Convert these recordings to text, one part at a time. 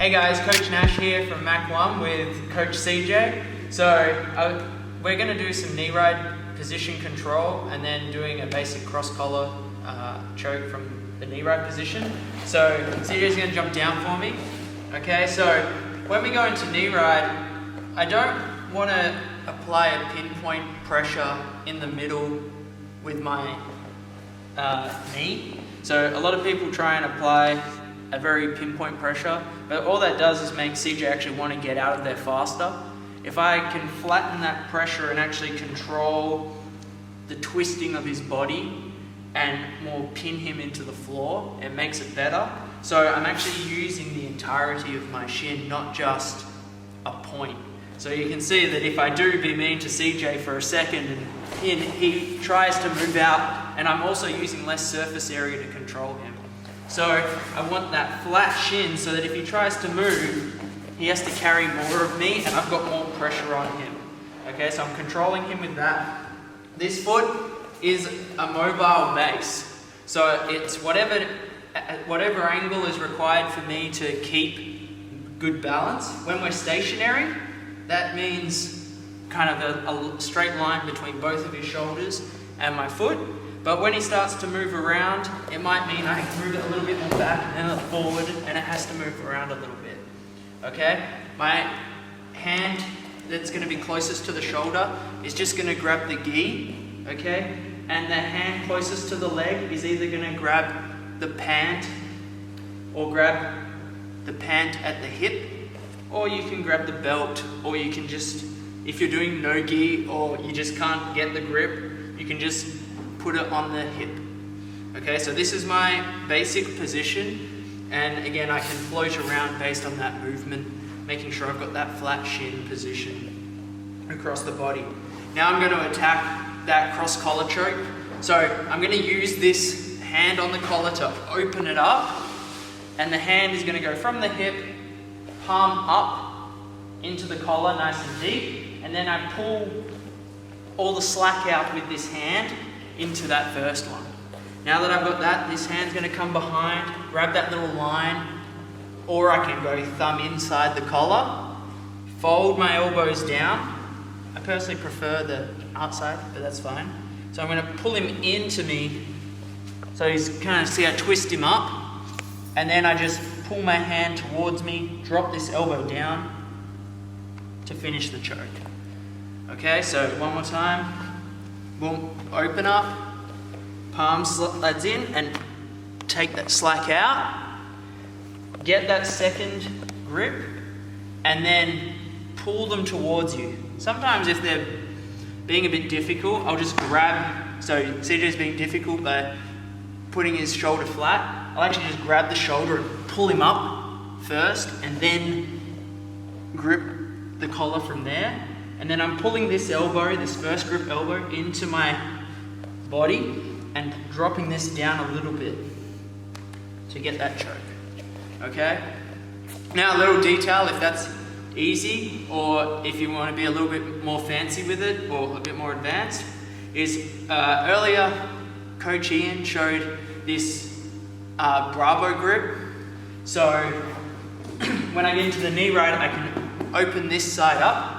Hey guys, Coach Nash here from Mac 1 with Coach CJ. So we're going to do some knee ride position control and then doing a basic cross collar choke from the knee ride position. So CJ's going to jump down for me. Okay, so when we go into knee ride, I don't want to apply a pinpoint pressure in the middle with my knee. So a lot of people try and apply a very pinpoint pressure, but all that does is make CJ actually want to get out of there faster. If I can flatten that pressure and actually control the twisting of his body and more pin him into the floor, it makes it better. So I'm actually using the entirety of my shin, not just a point. So you can see that if I do be mean to CJ for a second and he tries to move out, and I'm also using less surface area to control him. So I want that flat shin so that if he tries to move, he has to carry more of me and I've got more pressure on him. Okay, so I'm controlling him with that. This foot is a mobile base. So it's whatever angle is required for me to keep good balance. When we're stationary, that means kind of a straight line between both of his shoulders and my foot. But when he starts to move around, it might mean I move it a little bit more back and then forward, and it has to move around a little bit. Okay? My hand that's going to be closest to the shoulder is just going to grab the gi, okay? And the hand closest to the leg is either going to grab the pant or grab the pant at the hip, or you can grab the belt, or you can just, if you're doing no gi or you just can't get the grip, you can just put it on the hip. Okay, so this is my basic position, and again I can float around based on that movement, making sure I've got that flat shin position across the body. Now I'm going to attack that cross collar choke. So I'm going to use this hand on the collar to open it up, and the hand is going to go from the hip, palm up into the collar nice and deep, and then I pull all the slack out with this hand into that first one. Now that I've got that, this hand's going to come behind, grab that little line, or I can go thumb inside the collar, fold my elbows down. I personally prefer the outside, but that's fine. So I'm going to pull him into me, so he's kind of, see I twist him up, and then I just pull my hand towards me, drop this elbow down to finish the choke. Okay, so one more time. Boom, open up, palm slides in and take that slack out. Get that second grip and then pull them towards you. Sometimes if they're being a bit difficult, I'll just grab, so CJ's being difficult by putting his shoulder flat. I'll actually just grab the shoulder and pull him up first and then grip the collar from there. And then I'm pulling this elbow, this first grip elbow, into my body and dropping this down a little bit to get that choke. Okay? Now a little detail, if that's easy, or if you want to be a little bit more fancy with it, or a bit more advanced, is earlier Coach Ian showed this Bravo grip. So when I get into the knee ride, I can open this side up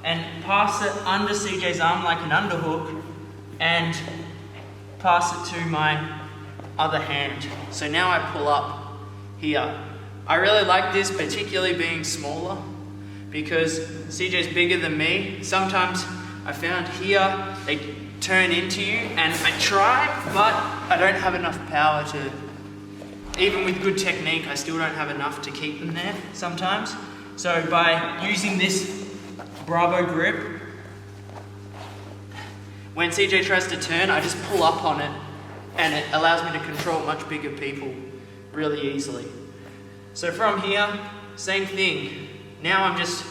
and pass it under CJ's arm like an underhook and pass it to my other hand. So now I pull up here. I really like this, particularly being smaller, because CJ's bigger than me. Sometimes I found here they turn into you, and I try, but I don't have enough power to, even with good technique, I still don't have enough to keep them there sometimes. So by using this Bravo grip, when CJ tries to turn, I just pull up on it and it allows me to control much bigger people really easily. So from here, same thing. Now I'm just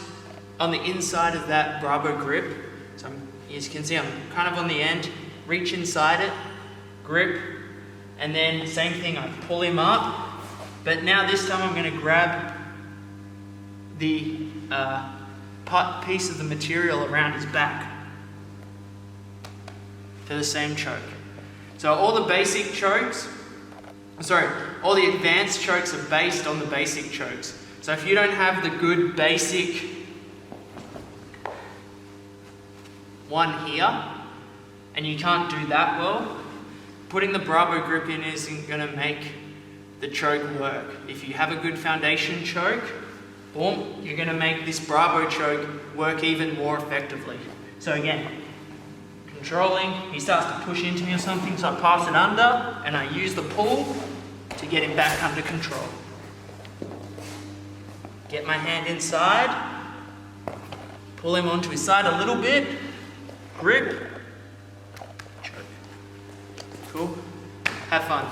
on the inside of that Bravo grip. So as you can see, I'm kind of on the end, reach inside it, grip, and then same thing, I pull him up. But now this time I'm going to grab the piece of the material around his back for the same choke. So all the basic chokes, all the advanced chokes are based on the basic chokes. So if you don't have the good basic one here, and you can't do that well, putting the Bravo grip in isn't going to make the choke work. If you have a good foundation choke, boom, you're going to make this Bravo choke work even more effectively. So again, controlling, he starts to push into me or something, so I pass it under, and I use the pull to get him back under control. Get my hand inside, pull him onto his side a little bit, grip, choke. Cool? Have fun.